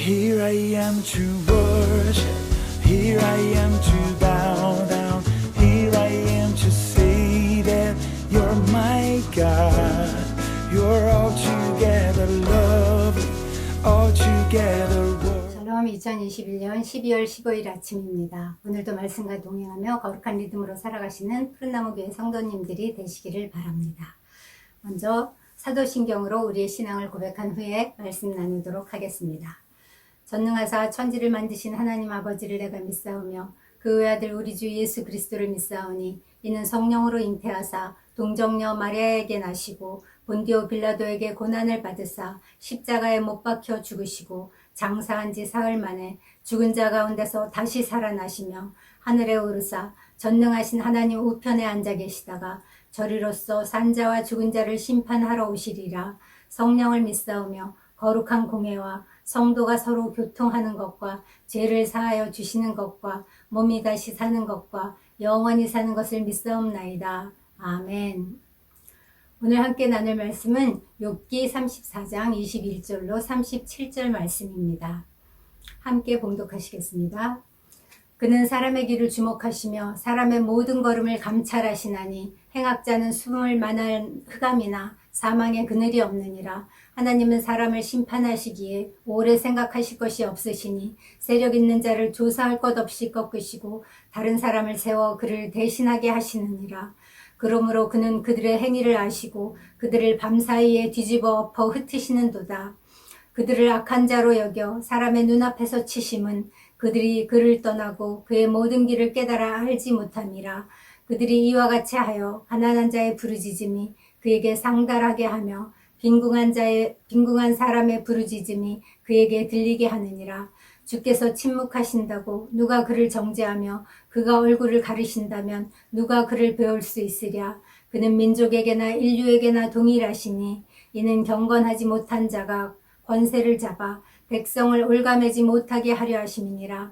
Here I am to worship, here I am to bow down, here I am to say that you're my God. You're altogether lovely, altogether worthy. 샬롬 2021년 12월 15일 아침입니다. 오늘도 말씀과 동행하며 거룩한 리듬으로 살아가시는 푸른나무교회 성도님들이 되시기를 바랍니다. 먼저 사도신경으로 우리의 신앙을 고백한 후에 말씀 나누도록 하겠습니다. 전능하사 천지를 만드신 하나님 아버지를 내가 믿사오며 그 외아들 우리 주 예수 그리스도를 믿사오니 이는 성령으로 잉태하사 동정녀 마리아에게 나시고 본디오 빌라도에게 고난을 받으사 십자가에 못 박혀 죽으시고 장사한 지 사흘 만에 죽은 자 가운데서 다시 살아나시며 하늘에 오르사 전능하신 하나님 우편에 앉아 계시다가 저리로서 산자와 죽은 자를 심판하러 오시리라. 성령을 믿사오며 거룩한 공회와 성도가 서로 교통하는 것과 죄를 사하여 주시는 것과 몸이 다시 사는 것과 영원히 사는 것을 믿사옵나이다. 아멘. 오늘 함께 나눌 말씀은 욥기 34장 21절로 37절 말씀입니다. 함께 봉독하시겠습니다. 그는 사람의 길을 주목하시며 사람의 모든 걸음을 감찰하시나니 행악자는 숨을 만한 흑암이나 사망의 그늘이 없느니라. 하나님은 사람을 심판하시기에 오래 생각하실 것이 없으시니 세력 있는 자를 조사할 것 없이 꺾으시고 다른 사람을 세워 그를 대신하게 하시느니라. 그러므로 그는 그들의 행위를 아시고 그들을 밤사이에 뒤집어 엎어 흩으시는도다. 그들을 악한 자로 여겨 사람의 눈앞에서 치심은 그들이 그를 떠나고 그의 모든 길을 깨달아 알지 못함이라. 그들이 이와 같이 하여 가난한 자의 부르짖음이 그에게 상달하게 하며 빈궁한 사람의 부르짖음이 그에게 들리게 하느니라. 주께서 침묵하신다고 누가 그를 정죄하며 그가 얼굴을 가리신다면 누가 그를 배울 수 있으랴. 그는 민족에게나 인류에게나 동일하시니 이는 경건하지 못한 자가 권세를 잡아 백성을 올가매지 못하게 하려 하심이니라.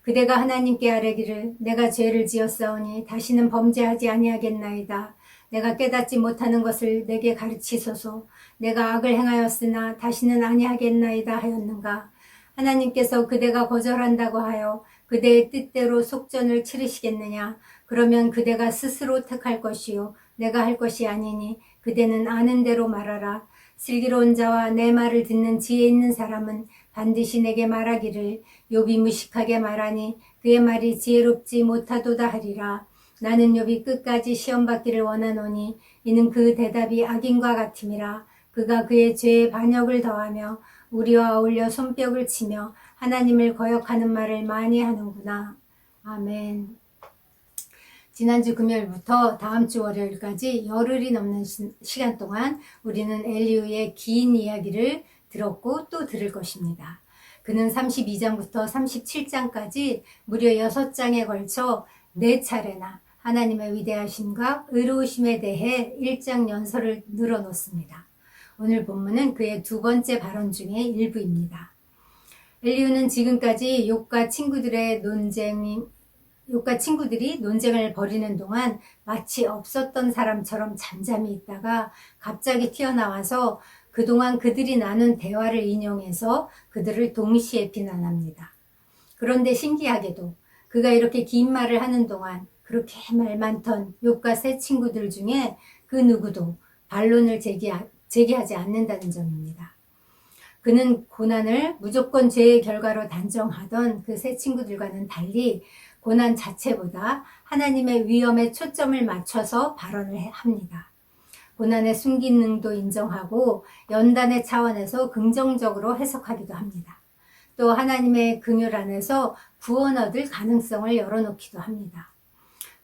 그대가 하나님께 아뢰기를 내가 죄를 지었사오니 다시는 범죄하지 아니하겠나이다. 내가 깨닫지 못하는 것을 내게 가르치소서. 내가 악을 행하였으나 다시는 아니하겠나이다 하였는가. 하나님께서 그대가 거절한다고 하여 그대의 뜻대로 속전을 치르시겠느냐. 그러면 그대가 스스로 택할 것이요 내가 할 것이 아니니 그대는 아는 대로 말하라. 슬기로운 자와 내 말을 듣는 지혜 있는 사람은 반드시 내게 말하기를 욥이 무식하게 말하니 그의 말이 지혜롭지 못하도다 하리라. 나는 욥이 끝까지 시험받기를 원하노니 이는 그 대답이 악인과 같음이라. 그가 그의 죄에 반역을 더하며 우리와 어울려 손뼉을 치며 하나님을 거역하는 말을 많이 하는구나. 아멘. 지난주 금요일부터 다음 주 월요일까지 열흘이 넘는 시간 동안 우리는 엘리후의 긴 이야기를 들었고 또 들을 것입니다. 그는 32장부터 37장까지 무려 6장에 걸쳐 4차례나 하나님의 위대하심과 의로우심에 대해 1장 연설을 늘어놓습니다. 오늘 본문은 그의 두 번째 발언 중의 일부입니다. 엘리후는 지금까지 욥과 친구들이 논쟁을 벌이는 동안 마치 없었던 사람처럼 잠잠히 있다가 갑자기 튀어나와서 그동안 그들이 나눈 대화를 인용해서 그들을 동시에 비난합니다. 그런데 신기하게도 그가 이렇게 긴 말을 하는 동안 그렇게 말 많던 욥과 세 친구들 중에 그 누구도 반론을 제기하지 않는다는 점입니다. 그는 고난을 무조건 죄의 결과로 단정하던 그 세 친구들과는 달리 고난 자체보다 하나님의 위엄에 초점을 맞춰서 발언을 합니다. 고난의 순기능도 인정하고 연단의 차원에서 긍정적으로 해석하기도 합니다. 또 하나님의 긍휼 안에서 구원 얻을 가능성을 열어놓기도 합니다.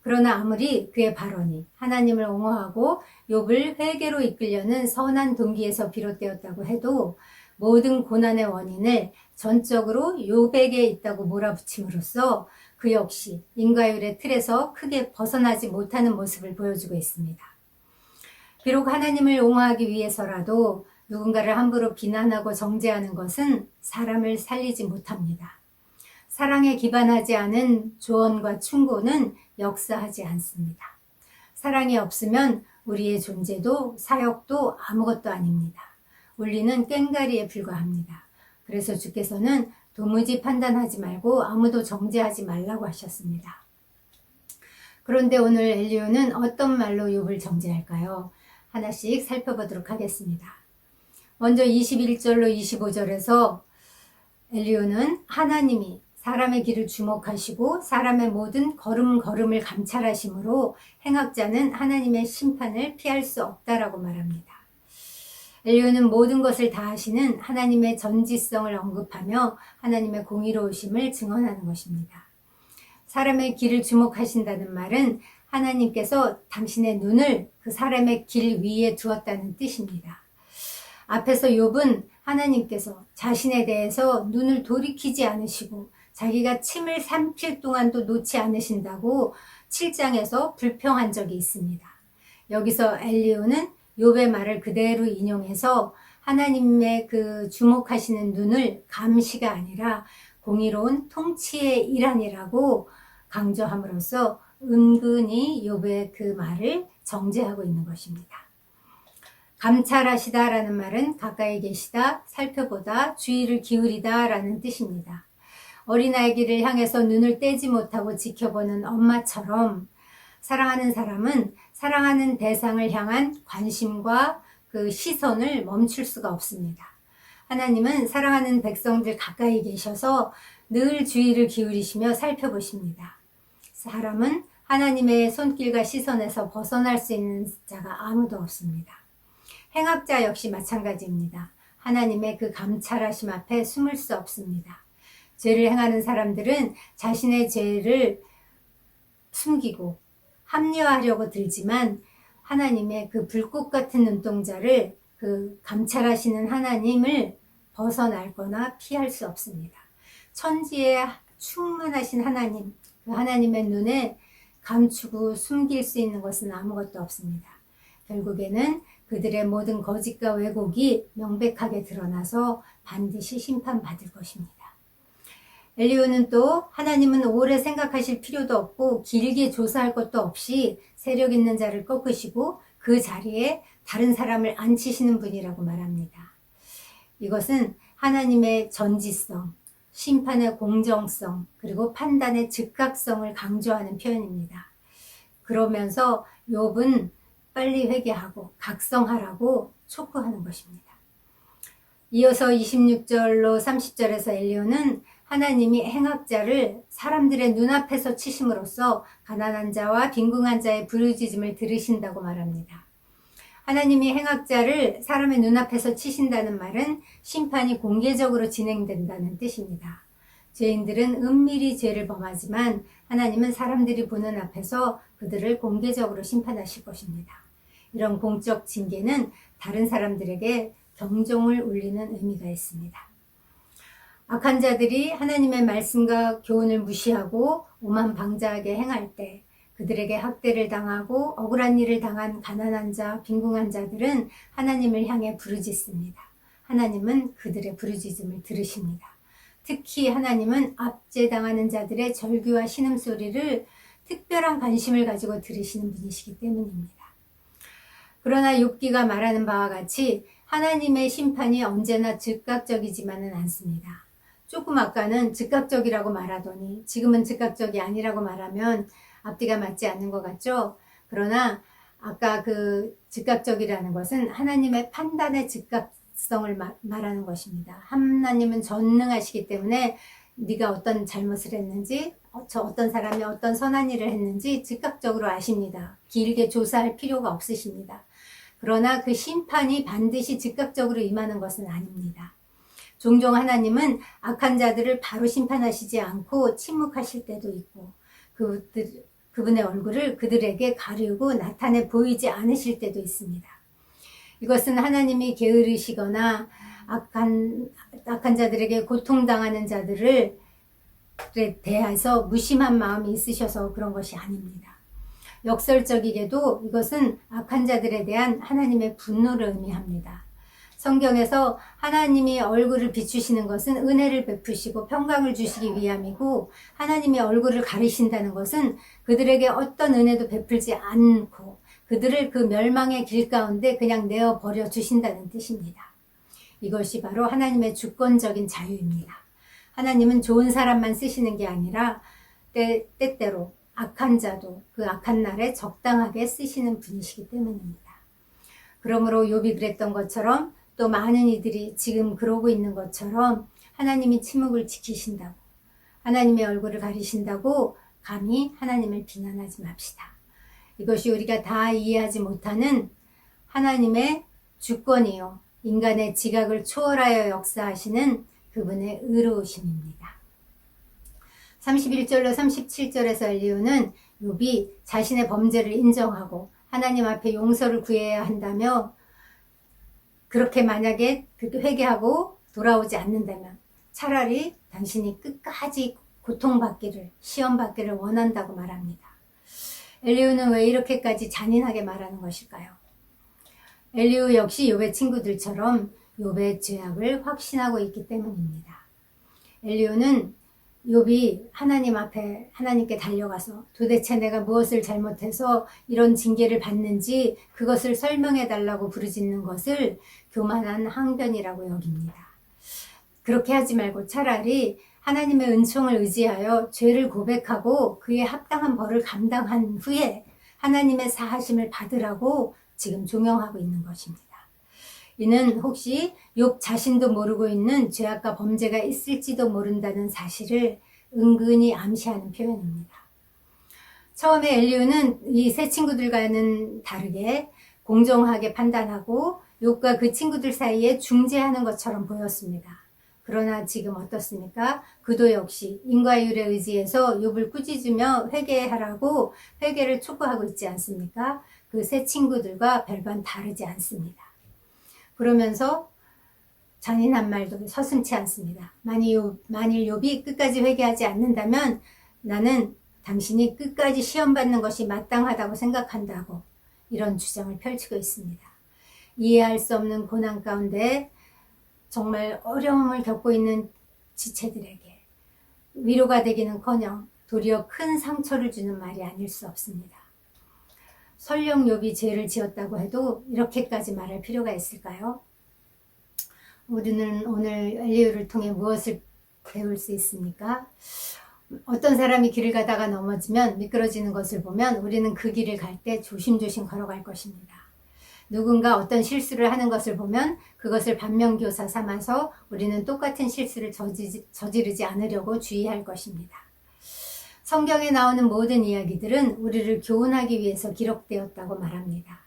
그러나 아무리 그의 발언이 하나님을 옹호하고 욥을 회개로 이끌려는 선한 동기에서 비롯되었다고 해도 모든 고난의 원인을 전적으로 욥에게 있다고 몰아붙임으로써 그 역시 인과율의 틀에서 크게 벗어나지 못하는 모습을 보여주고 있습니다. 비록 하나님을 옹호하기 위해서라도 누군가를 함부로 비난하고 정죄하는 것은 사람을 살리지 못합니다. 사랑에 기반하지 않은 조언과 충고는 역사하지 않습니다. 사랑이 없으면 우리의 존재도 사역도 아무것도 아닙니다. 우리는 꽹가리에 불과합니다. 그래서 주께서는 도무지 판단하지 말고 아무도 정죄하지 말라고 하셨습니다. 그런데 오늘 엘리후는 어떤 말로 욥을 정죄할까요? 하나씩 살펴보도록 하겠습니다. 먼저 21절로 25절에서 엘리후는 하나님이 사람의 길을 주목하시고 사람의 모든 걸음걸음을 감찰하심으로 행악자는 하나님의 심판을 피할 수 없다라고 말합니다. 엘리후는 모든 것을 다 하시는 하나님의 전지성을 언급하며 하나님의 공의로우심을 증언하는 것입니다. 사람의 길을 주목하신다는 말은 하나님께서 당신의 눈을 그 사람의 길 위에 두었다는 뜻입니다. 앞에서 욥은 하나님께서 자신에 대해서 눈을 돌이키지 않으시고 자기가 침을 삼킬 동안도 놓지 않으신다고 7장에서 불평한 적이 있습니다. 여기서 엘리후는 욥의 말을 그대로 인용해서 하나님의 그 주목하시는 눈을 감시가 아니라 공의로운 통치의 일환이라고 강조함으로써 은근히 욥의 그 말을 정죄하고 있는 것입니다. 감찰하시다라는 말은 가까이 계시다, 살펴보다, 주의를 기울이다 라는 뜻입니다. 어린아이를 향해서 눈을 떼지 못하고 지켜보는 엄마처럼 사랑하는 사람은 사랑하는 대상을 향한 관심과 그 시선을 멈출 수가 없습니다. 하나님은 사랑하는 백성들 가까이 계셔서 늘 주의를 기울이시며 살펴보십니다. 사람은 하나님의 손길과 시선에서 벗어날 수 있는 자가 아무도 없습니다. 행악자 역시 마찬가지입니다. 하나님의 그 감찰하심 앞에 숨을 수 없습니다. 죄를 행하는 사람들은 자신의 죄를 숨기고 합리화하려고 들지만 하나님의 그 불꽃 같은 눈동자를 그 감찰하시는 하나님을 벗어날거나 피할 수 없습니다. 천지에 충만하신 하나님, 그 하나님의 눈에 감추고 숨길 수 있는 것은 아무것도 없습니다. 결국에는 그들의 모든 거짓과 왜곡이 명백하게 드러나서 반드시 심판받을 것입니다. 엘리후는 또 하나님은 오래 생각하실 필요도 없고 길게 조사할 것도 없이 세력 있는 자를 꺾으시고 그 자리에 다른 사람을 앉히시는 분이라고 말합니다. 이것은 하나님의 전지성, 심판의 공정성, 그리고 판단의 즉각성을 강조하는 표현입니다. 그러면서 욥은 빨리 회개하고 각성하라고 촉구하는 것입니다. 이어서 26절로 30절에서 엘리후는 하나님이 행악자를 사람들의 눈앞에서 치심으로써 가난한 자와 빈궁한 자의 부르짖음을 들으신다고 말합니다. 하나님이 행악자를 사람의 눈앞에서 치신다는 말은 심판이 공개적으로 진행된다는 뜻입니다. 죄인들은 은밀히 죄를 범하지만 하나님은 사람들이 보는 앞에서 그들을 공개적으로 심판하실 것입니다. 이런 공적 징계는 다른 사람들에게 경종을 울리는 의미가 있습니다. 악한 자들이 하나님의 말씀과 교훈을 무시하고 오만방자하게 행할 때 그들에게 학대를 당하고 억울한 일을 당한 가난한 자, 빈궁한 자들은 하나님을 향해 부르짖습니다. 하나님은 그들의 부르짖음을 들으십니다. 특히 하나님은 압제당하는 자들의 절규와 신음소리를 특별한 관심을 가지고 들으시는 분이시기 때문입니다. 그러나 욥기가 말하는 바와 같이 하나님의 심판이 언제나 즉각적이지만은 않습니다. 조금 아까는 즉각적이라고 말하더니 지금은 즉각적이 아니라고 말하면 앞뒤가 맞지 않는 것 같죠? 그러나 아까 그 즉각적이라는 것은 하나님의 판단의 즉각성을 말하는 것입니다. 하나님은 전능하시기 때문에 네가 어떤 잘못을 했는지 저 어떤 사람이 어떤 선한 일을 했는지 즉각적으로 아십니다. 길게 조사할 필요가 없으십니다. 그러나 그 심판이 반드시 즉각적으로 임하는 것은 아닙니다. 종종 하나님은 악한 자들을 바로 심판하시지 않고 침묵하실 때도 있고 그분의 얼굴을 그들에게 가리우고 나타내 보이지 않으실 때도 있습니다. 이것은 하나님이 게으르시거나 악한 자들에게 고통당하는 자들을 대해서 무심한 마음이 있으셔서 그런 것이 아닙니다. 역설적이게도 이것은 악한 자들에 대한 하나님의 분노를 의미합니다. 성경에서 하나님이 얼굴을 비추시는 것은 은혜를 베푸시고 평강을 주시기 위함이고 하나님이 얼굴을 가리신다는 것은 그들에게 어떤 은혜도 베풀지 않고 그들을 그 멸망의 길 가운데 그냥 내어버려 주신다는 뜻입니다. 이것이 바로 하나님의 주권적인 자유입니다. 하나님은 좋은 사람만 쓰시는 게 아니라 때때로 악한 자도 그 악한 날에 적당하게 쓰시는 분이시기 때문입니다. 그러므로 욥이 그랬던 것처럼 또 많은 이들이 지금 그러고 있는 것처럼 하나님이 침묵을 지키신다고, 하나님의 얼굴을 가리신다고 감히 하나님을 비난하지 맙시다. 이것이 우리가 다 이해하지 못하는 하나님의 주권이요, 인간의 지각을 초월하여 역사하시는 그분의 의로우심입니다. 31절로 37절에서 엘리후는 욥이 자신의 범죄를 인정하고 하나님 앞에 용서를 구해야 한다며, 그렇게 만약에 회개하고 돌아오지 않는다면 차라리 당신이 끝까지 고통받기를, 시험받기를 원한다고 말합니다. 엘리후는 왜 이렇게까지 잔인하게 말하는 것일까요? 엘리후 역시 욥의 친구들처럼 욥의 죄악을 확신하고 있기 때문입니다. 엘리후는 욥이 하나님 앞에 하나님께 달려가서 도대체 내가 무엇을 잘못해서 이런 징계를 받는지 그것을 설명해 달라고 부르짖는 것을 교만한 항변이라고 여깁니다. 그렇게 하지 말고 차라리 하나님의 은총을 의지하여 죄를 고백하고 그에 합당한 벌을 감당한 후에 하나님의 사하심을 받으라고 지금 종용하고 있는 것입니다. 이는 혹시 욥 자신도 모르고 있는 죄악과 범죄가 있을지도 모른다는 사실을 은근히 암시하는 표현입니다. 처음에 엘리후는 이 세 친구들과는 다르게 공정하게 판단하고 욥과 그 친구들 사이에 중재하는 것처럼 보였습니다. 그러나 지금 어떻습니까? 그도 역시 인과율에 의지해서 욥을 꾸짖으며 회개하라고 회개를 촉구하고 있지 않습니까? 그 세 친구들과 별반 다르지 않습니다. 그러면서 잔인한 말도 서슴지 않습니다. 만일 욥이 끝까지 회개하지 않는다면 나는 당신이 끝까지 시험받는 것이 마땅하다고 생각한다고 이런 주장을 펼치고 있습니다. 이해할 수 없는 고난 가운데 정말 어려움을 겪고 있는 지체들에게 위로가 되기는커녕 도리어 큰 상처를 주는 말이 아닐 수 없습니다. 설령 욥이 죄를 지었다고 해도 이렇게까지 말할 필요가 있을까요? 우리는 오늘 엘리후를 통해 무엇을 배울 수 있습니까? 어떤 사람이 길을 가다가 넘어지면 미끄러지는 것을 보면 우리는 그 길을 갈 때 조심조심 걸어갈 것입니다. 누군가 어떤 실수를 하는 것을 보면 그것을 반면교사 삼아서 우리는 똑같은 실수를 저지르지 않으려고 주의할 것입니다. 성경에 나오는 모든 이야기들은 우리를 교훈하기 위해서 기록되었다고 말합니다.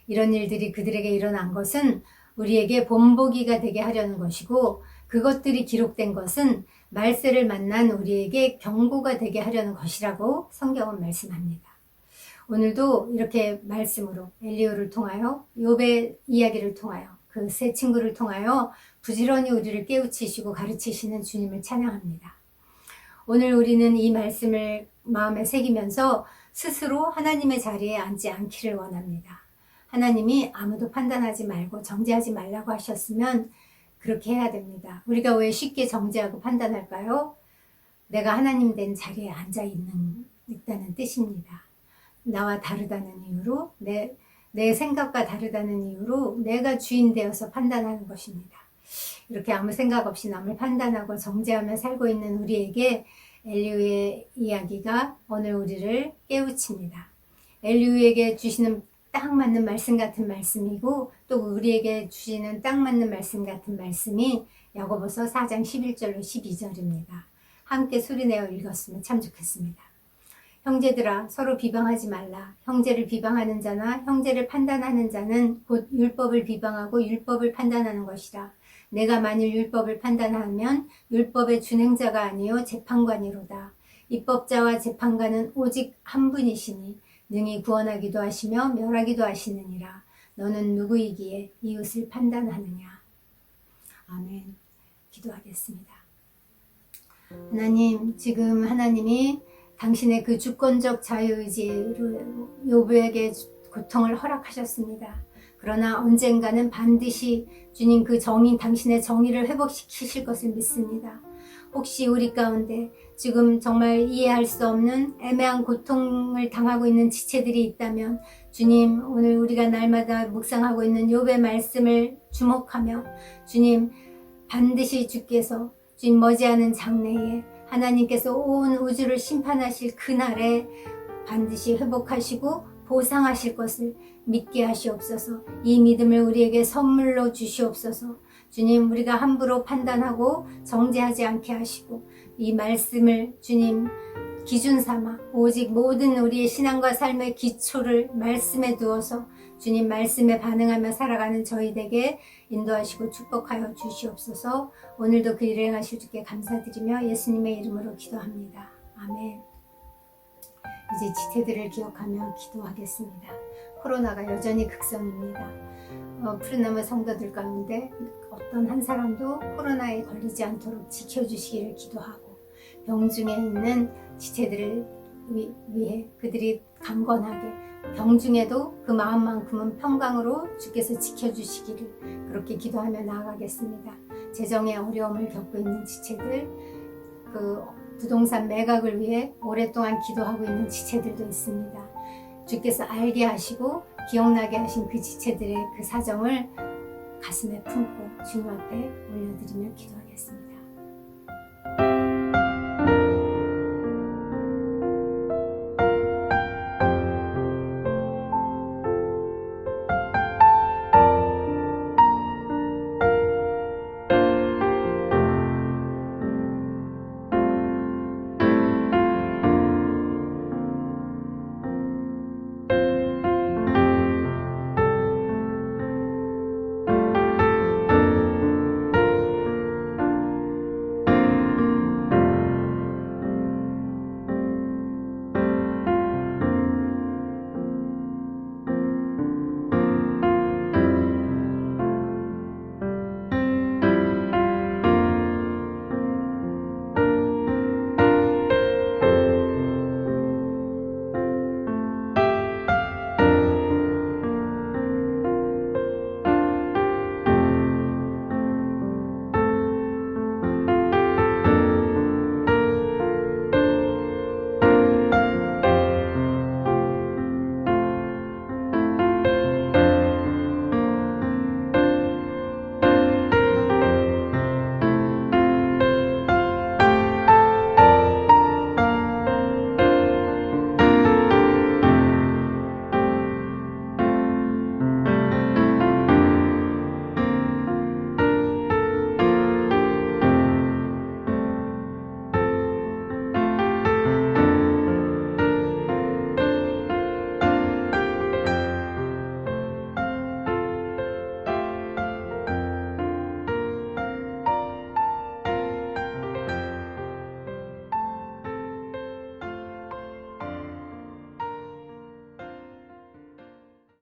이런 일들이 그들에게 일어난 것은 우리에게 본보기가 되게 하려는 것이고, 그것들이 기록된 것은 말세를 만난 우리에게 경고가 되게 하려는 것이라고 성경은 말씀합니다. 오늘도 이렇게 말씀으로 엘리후를 통하여, 욥의 이야기를 통하여, 그 세 친구를 통하여 부지런히 우리를 깨우치시고 가르치시는 주님을 찬양합니다. 오늘 우리는 이 말씀을 마음에 새기면서 스스로 하나님의 자리에 앉지 않기를 원합니다. 하나님이 아무도 판단하지 말고 정죄하지 말라고 하셨으면 그렇게 해야 됩니다. 우리가 왜 쉽게 정죄하고 판단할까요? 내가 하나님 된 자리에 앉아 있다는 뜻입니다. 나와 다르다는 이유로, 내 생각과 다르다는 이유로 내가 주인 되어서 판단하는 것입니다. 이렇게 아무 생각 없이 남을 판단하고 정죄하며 살고 있는 우리에게 엘리후의 이야기가 오늘 우리를 깨우칩니다. 엘리후에게 주시는 딱 맞는 말씀 같은 말씀이고, 또 우리에게 주시는 딱 맞는 말씀 같은 말씀이 야고보서 4장 11절로 12절입니다. 함께 소리내어 읽었으면 참 좋겠습니다. 형제들아, 서로 비방하지 말라. 형제를 비방하는 자나 형제를 판단하는 자는 곧 율법을 비방하고 율법을 판단하는 것이라. 내가 만일 율법을 판단하면 율법의 준행자가 아니요 재판관이로다. 입법자와 재판관은 오직 한 분이시니 능히 구원하기도 하시며 멸하기도 하시느니라. 너는 누구이기에 이웃을 판단하느냐. 아멘. 기도하겠습니다. 하나님, 지금 하나님이 당신의 그 주권적 자유의지로 욥에게 고통을 허락하셨습니다. 그러나 언젠가는 반드시 주님 그 당신의 정의를 회복시키실 것을 믿습니다. 혹시 우리 가운데 지금 정말 이해할 수 없는 애매한 고통을 당하고 있는 지체들이 있다면 주님, 오늘 우리가 날마다 묵상하고 있는 욥의 말씀을 주목하며 주님, 반드시 주께서 주님 머지않은 장래에 하나님께서 온 우주를 심판하실 그날에 반드시 회복하시고 보상하실 것을 믿게 하시옵소서. 이 믿음을 우리에게 선물로 주시옵소서. 주님, 우리가 함부로 판단하고 정죄하지 않게 하시고 이 말씀을 주님 기준 삼아 오직 모든 우리의 신앙과 삶의 기초를 말씀에 두어서 주님 말씀에 반응하며 살아가는 저희에게 인도하시고 축복하여 주시옵소서. 오늘도 그 일을 행하실 주께 감사드리며 예수님의 이름으로 기도합니다. 아멘. 이제 지체들을 기억하며 기도하겠습니다. 코로나가 여전히 극성입니다. 푸른나무 성도들 가운데 어떤 한 사람도 코로나에 걸리지 않도록 지켜주시기를 기도하고 병중에 있는 지체들을 위해 그들이 강건하게 병중에도 그 마음만큼은 평강으로 주께서 지켜주시기를 그렇게 기도하며 나아가겠습니다. 재정의 어려움을 겪고 있는 지체들, 그 부동산 매각을 위해 오랫동안 기도하고 있는 지체들도 있습니다. 주께서 알게 하시고 기억나게 하신 그 지체들의 그 사정을 가슴에 품고 주님 앞에 올려드리며 기도합니다.